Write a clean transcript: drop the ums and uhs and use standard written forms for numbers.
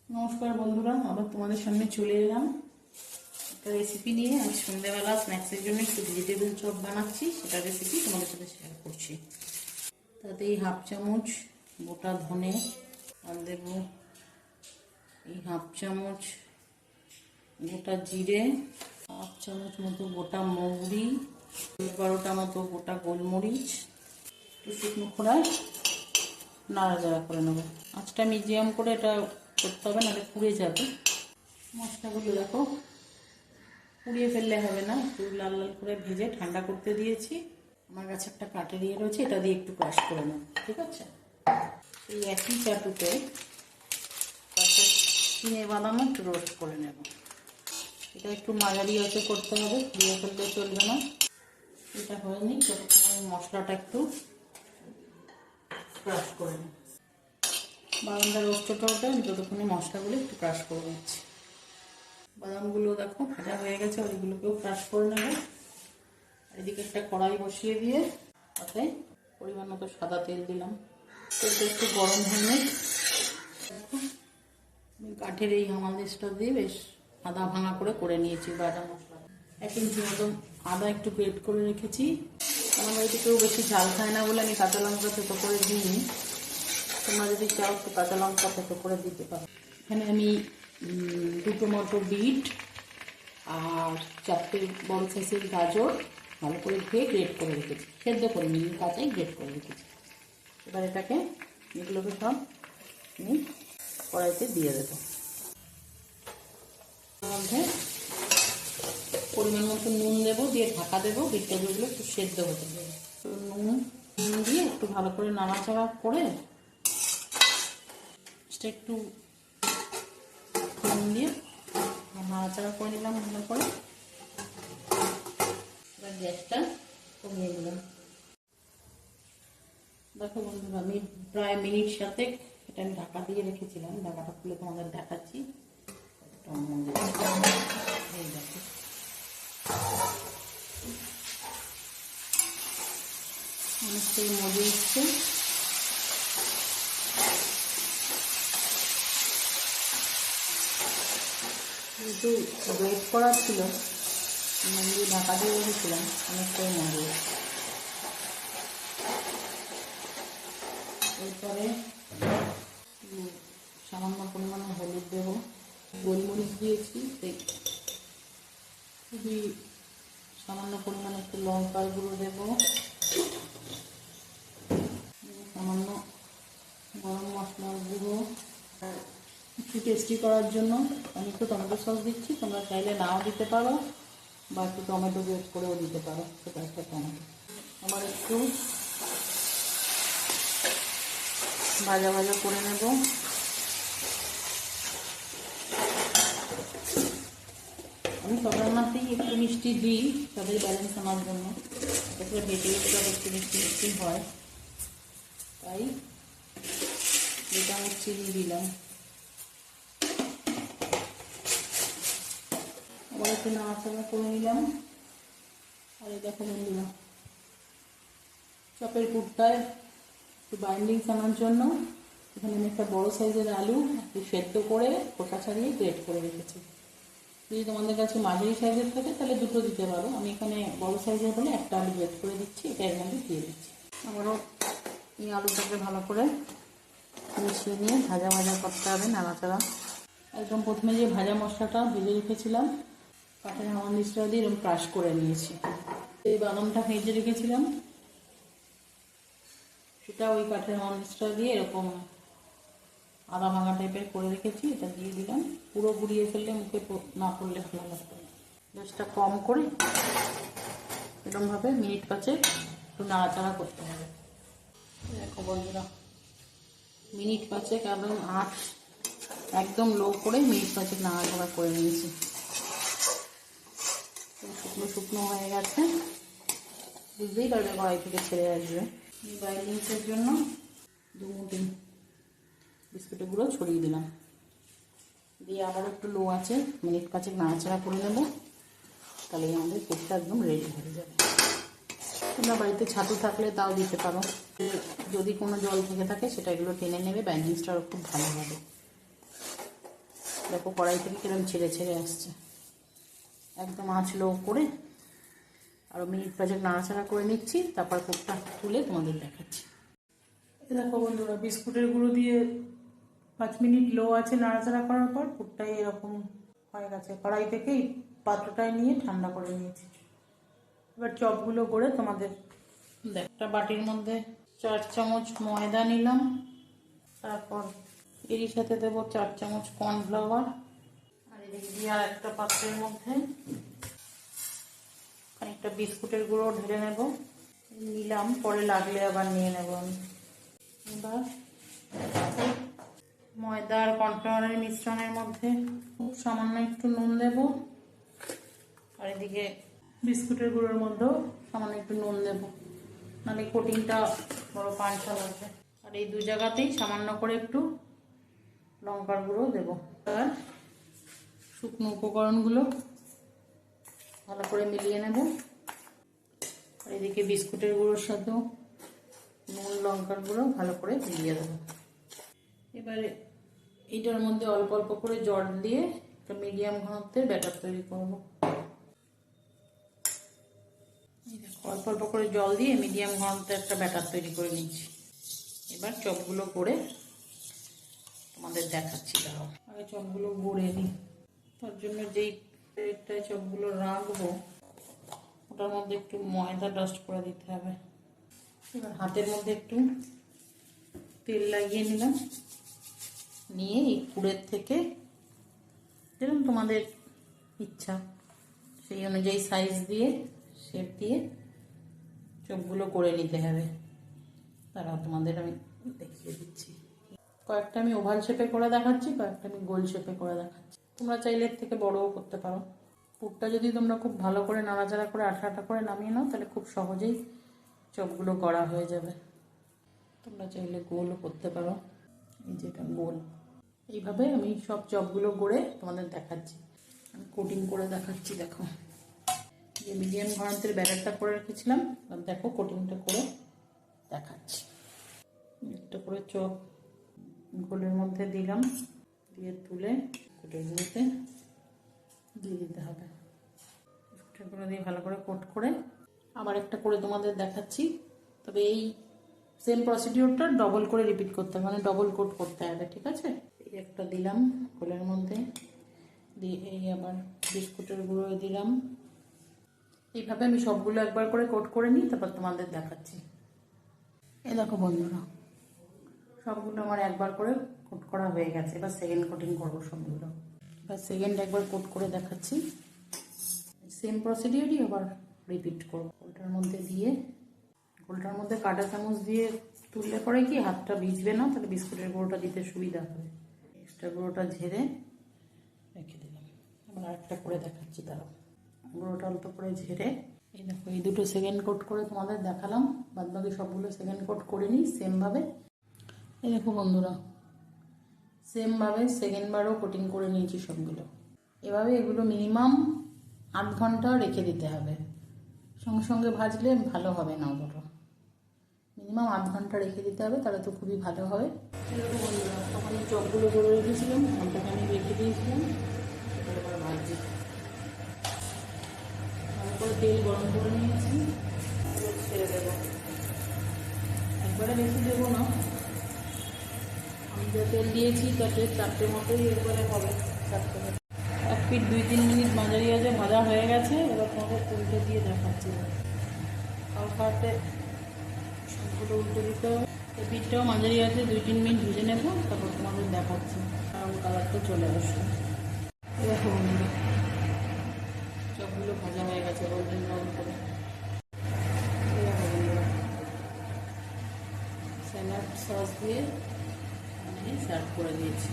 নমস্কার বন্ধুরা, আবার তোমাদের সামনে চলে এলাম একটা রেসিপি নিয়ে। আজ সন্ধ্যাবেলা স্ন্যাক্সের জন্য একটু ভেজিটেবল চপ বানাচ্ছি, সেটা রেসিপি তোমাদের সাথে শেয়ার করছি। তাতেই হাফ চামচ গোটা ধনে আর দেব এই হাফ চামচ গোটা জিরে, হাফ চামচ মতো গোটা মৌরি, 12টা মতো গোটা গোলমরিচ, একটু শুকনো খোলায় নাড়াচাড়া করে নেবো। আঁচটা মিডিয়াম করে এটা করতে হবে, নাহলে পুড়ে যাবে। মশলাগুলো দেখো, পুড়িয়ে ফেললে হবে না, একটু লাল লাল করে ভেজে ঠান্ডা করতে দিয়েছি। আমার কাছে একটা কাঠের ইয়ে রয়েছে, এটা দিয়ে একটু ক্রাশ করে নেব, ঠিক আছে। এই একই চাটুতে কয়েকটা চিনে বাদামও একটু রোস্ট করে নেব। এটা একটু মাঝারি আঁচে করতে হবে, পুড়িয়ে ফেললে চলবে না। এটা হয়নি, ততক্ষণ আমি মশলাটা একটু ক্রাশ করে নেব। বাদামটা রোস্টটা ওটা আমি ততক্ষণে মশলাগুলো একটু ক্রাশ করে নিচ্ছি। বাদামগুলো দেখো ভাজা হয়ে গেছে, ওইগুলোকেও ক্রাশ করে নেব। এদিকে একটা কড়াই বসিয়ে দিয়ে তাতে পরিমাণ মতো সাদা তেল দিলাম। তেলটা একটু গরম হয়ে দেখো, আমি কাঠের এই হামালদিসটা দিয়ে বেশ আদা ভাঙা করে নিয়েছি। বাটা মশলা 1 ইঞ্চি মতো আদা একটু গ্রেট করে রেখেছি। আমার বাড়িতে কেউ বেশি ঝাল খায় না বলে আমি কাঁচা লঙ্কা থেতো করে দিইনি। তোমরা যদি চাও তো কাঁচা লঙ্কা থেতো করে দিতে পারো। এখানে আমি 2 টমেটো বিট আর 4টে বড় সাইজের গাজর ভালো করে ধুয়ে গ্রেট করে রেখেছি, সেদ্ধ করে নিয়ে কাঁচাই গ্রেট করে রেখেছি। এবার এটাকে এগুলোকে সব আমি কড়াইতে দিয়ে দেবো। এর মধ্যে পরিমাণ মতো নুন দেবো, দিয়ে ঢাকা দেবো। ভেজিটেবলগুলো একটু সেদ্ধ হতে দেবো। নুন দিয়ে একটু ভালো করে নাড়াচাড়া করে একটু নুন দিয়ে নাড়াচাড়া করে নিলাম ভালো করে। এবার গ্যাসটা কমিয়ে দিলাম। দেখো বন্ধুরা, আমি প্রায় মিনিট সাথে এটা আমি ঢাকা দিয়ে রেখেছিলাম। ঢাকাটা খুলে তোমাদের দেখাচ্ছি। এই দেখো, অনেকটাই মজে উঠছে। কিন্তু ওয়েট করা ছিল, আমি ঢাকা দিয়ে রেখেছিলাম, অনেকটাই মজে। এরপরে সামান্য পরিমাণে হলুদ দেবো, গোলমরিচ দিয়েছি, খুবই সামান্য পরিমাণে একটু লঙ্কার গুঁড়ো দেবো, সামান্য গরম মশলার গুঁড়ো। একটু টেস্টি করার জন্য আমি একটু টমেটো সস দিচ্ছি, তোমরা চাইলে নাও দিতে পারো বা একটু টমেটো গ্রেট করেও দিতে পারো, সেটা একটা টমেটো। আবার একটু ভাজা ভাজা করে নেব। আমি সব রান্নাতেই একটু মিষ্টি দিই, তাদের ব্যালেন্স আনার জন্য, তারপরে ভেজিটেবলটা একটু মিষ্টি মিষ্টি হয়, তাই 2 চামচ চিনি দিলাম। আবার একটু নাড়াচাড়া করে নিলাম। আর এই দেখো বন্ধুরা, চপের পুরটায় একটু বাইন্ডিং আনার জন্য এখানে আমি একটা বড় সাইজের আলু একটু সেদ্ধ করে খোসা ছাড়িয়ে গ্রেট করে রেখেছি। যদি তোমাদের কাছে মাঝারি সাইজের থাকে তাহলে 2টো দিতে পারো। আমি এখানে বড় সাইজের বলে একটা আলু গ্রেট করে দিচ্ছি, এটা এর মধ্যে দিয়ে দিচ্ছি। আবারও এই আলুটাকে ভালো করে মিশিয়ে নিয়ে ভাজা ভাজা করতে হবে, নাড়াচাড়া। একদম প্রথমে যে ভাজা মশলাটা ভেজে রেখেছিলাম কাঠের হামানদিসটা দিয়ে এরকম ক্রাশ করে নিয়েছি। এই বাদামটা ভেজে রেখেছিলাম সেটা ওই কাঠের হামানদিসটা দিয়ে এরকম আদা ভাঙা টাইপের করে রেখেছি, এটা দিয়ে দিলাম। পুরো গুঁড়িয়ে ফেললে মুখে না পড়লে ভালো লাগবে। গ্যাসটা কম করে এরকমভাবে মিনিট 5 একটু নাড়াচাড়া করতে হবে। দেখো বন্ধুরা, মিনিট 5 একদম আঁচ একদম লো করে মিনিট 5 নাড়াচাড়া করে নিয়েছি। শুকনো শুকনো হয়ে গেছে, বুঝতেই পারবে কড়াই থেকে ছেড়ে আসবে। বাইন্ডিংসের জন্য 2 মুঠি বিস্কুটের গুঁড়ো ছড়িয়ে দিলাম, দিয়ে আবার একটু লো আছে মিনিট 5 নাড়াচাড়া করে নেব। তাহলে আমাদের কেকটা একদম রেডি হয়ে যাবে। তোমরা বাড়িতে ছাতু থাকলে তাও দিতে পারো, যদি কোনো জল থেকে থাকে সেটা এগুলো টেনে নেবে, বাইন্ডিংসটাও খুব ভালো হবে। দেখো কড়াই থেকে কিরকম ছেড়ে ছেড়ে আসছে। একদম আঁচ লো করে আরও মিনিট 5 নাড়াচাড়া করে নিচ্ছি, তারপর পুরটা তুলে তোমাদের দেখাচ্ছি। দেখো বন্ধুরা, বিস্কুটের গুঁড়ো দিয়ে 5 মিনিট লো আছে নাড়াচাড়া করার পর পুরটাই এরকম হয়ে গেছে। কড়াই থেকে পাত্রটায় নিয়ে ঠান্ডা করে নিয়েছি। এবার চপগুলো করে তোমাদের একটা বাটির মধ্যে 4 চামচ ময়দা নিলাম, তারপর এরই সাথে দেবো 4 চামচ কর্নফ্লাওয়ার, আর এদিকে দিয়ে আর একটা পাত্রের মধ্যে খানিকটা বিস্কুটের গুঁড়ো ঢেলে নেব। নিলাম, পরে লাগলে আবার নিয়ে নেব আমি। এবার ময়দা আর কর্নফ্লাওয়ারের মিশ্রণের মধ্যে খুব সামান্য একটু নুন দেব, আর এদিকে বিস্কুটের গুঁড়োর মধ্যেও সামান্য একটু নুন দেব, নাহলে কোটিংটা বড় পাঁচা লাগবে। আর এই 2 জায়গাতেই সামান্য করে একটু লঙ্কার গুঁড়ো দেবো। আর শুকনো উপকরণগুলো ভালো করে মিলিয়ে নেব। আর এদিকে বিস্কুটের গুঁড়োর সাথেও নুন লঙ্কার গুঁড়ো ভালো করে মিলিয়ে দেবো। এবারে এইটার মধ্যে অল্প অল্প করে জল দিয়ে একটা মিডিয়াম ঘনত্বের ব্যাটার তৈরি করব। অল্প অল্প করে জল দিয়ে মিডিয়াম ঘনত্বের একটা ব্যাটার তৈরি করে নিচ্ছি। এবার চপগুলো করে তোমাদের দেখাচ্ছি। দাঁড়াও, আগে চপগুলো গড়ে নিই। তার জন্য যেই প্লেটটায় চপগুলো রাখবো ওটার মধ্যে একটু ময়দা ডাস্ট করে দিতে হবে। এবার হাতের মধ্যে একটু তেল লাগিয়ে নিলাম, নিয়ে এই পুরের থেকে যেরকম তোমাদের ইচ্ছা সেই অনুযায়ী সাইজ দিয়ে শেপ দিয়ে চপগুলো করে নিতে হবে। তারাও তোমাদের আমি দেখিয়ে দিচ্ছি। কয়েকটা আমি ওভাল শেপে করে দেখাচ্ছি, কয়েকটা আমি গোল শেপে করে দেখাচ্ছি। তোমরা চাইলে এর থেকে বড়ও করতে পারো। পুরটা যদি তোমরা খুব ভালো করে নাড়াচাড়া করে আঠা আঠা করে নামিয়ে নাও তাহলে খুব সহজেই চপগুলো করা হয়ে যাবে। তোমরা চাইলে গোলও করতে পারো, এই যেটা গোল। এইভাবে আমি সব চপগুলো গড়ে তোমাদের দেখাচ্ছি। আমি কোটিং করে দেখাচ্ছি। দেখো, যে মিডিয়াম ঘনত্বের ব্যাটারটা করে রেখেছিলাম, দেখো কোটিংটা করে দেখাচ্ছি। একটা করে চপ গোলের মধ্যে দিলাম, দিয়ে তুলে কোটেরগুলোতে দিয়ে দিতে হবে। কোটেরগুলো দিয়ে ভালো করে কোট করে আবার একটা করে তোমাদের দেখাচ্ছি। তবে এই সেম প্রসিডিওরটা ডবল করে রিপিট করতে হবে, মানে ডবল কোট করতে হবে, ঠিক আছে? এই একটা দিলাম গোলের মধ্যে, দিয়ে এই আবার বিস্কুটের গুঁড়ো দিলাম। এইভাবে আমি সবগুলো একবার করে কোট করে নিই, তারপর তোমাদের দেখাচ্ছি। এই দেখো বন্ধুরা, সবগুলো আমার একবার করে কোট করা হয়ে গেছে। এবার সেকেন্ড কোটিং করবো সবগুলো। এবার সেকেন্ড একবার কোট করে দেখাচ্ছি। সেম প্রসিডিওরই আবার রিপিট করবো। গোলটার মধ্যে দিয়ে, গোলটার মধ্যে কাঁটা চামচ দিয়ে তুললে পরে কি হাতটা ভিজবে না, তাহলে বিস্কুটের গুঁড়োটা দিতে সুবিধা হবে। এক্সট্রা গুঁড়োটা ঝেড়ে রেখে দিলাম। আবার আরেকটা করে দেখাচ্ছি। তারাও গুঁড়োটা অল্প করে ঝেড়ে, এই দেখো এই দুটো সেকেন্ড কোট করে তোমাদের দেখালাম। বাদ বাকি সবগুলো সেকেন্ড কোট করে নিই সেমভাবে। এই দেখো বন্ধুরা, সেমভাবে সেকেন্ডবারও কোটিং করে নিয়েছি সবগুলো। এভাবে এগুলো মিনিমাম 8 ঘন্টা রেখে দিতে হবে। সঙ্গে সঙ্গে ভাজলে ভালো হবে না, অতটা মিনিমাম 8 ঘন্টা রেখে দিতে হবে, তাহলে তো খুবই ভালো হবে। এরকম বন্ধুরা, তখন চপগুলো করে রেখেছিলাম, ঘন্টাটা আমি রেখে দিয়েছিলাম। এবার ভাজছি, তারপরে তেল গরম করে নিয়েছি, ছেড়ে দেবো। একবারে বেশি দেবো না, আমি যা তেল দিয়েছি তাতে 4টে মতোই এরপরে হবে। 4টে 1 পিঠ 2-3 মিনিট মাঝারি আছে ভাজা হয়ে গেছে। এবার তোমাদের উল্টে দিয়ে দেখাচ্ছি। হালকাতে সবগুলো উল্টে দিতে হবে। এই পিঠটাও মাঝারি আছে 2-3 মিনিট ভেজে নেব, তারপর তোমাদের দেখাচ্ছি। কারণ কালারটা চলে আসবে। এরকম সবগুলো ভাজা হয়ে গেছে গোল্ডেন ব্রাউন করে। স্যালাড সস দিয়ে আমি সার্ভ করে দিয়েছি।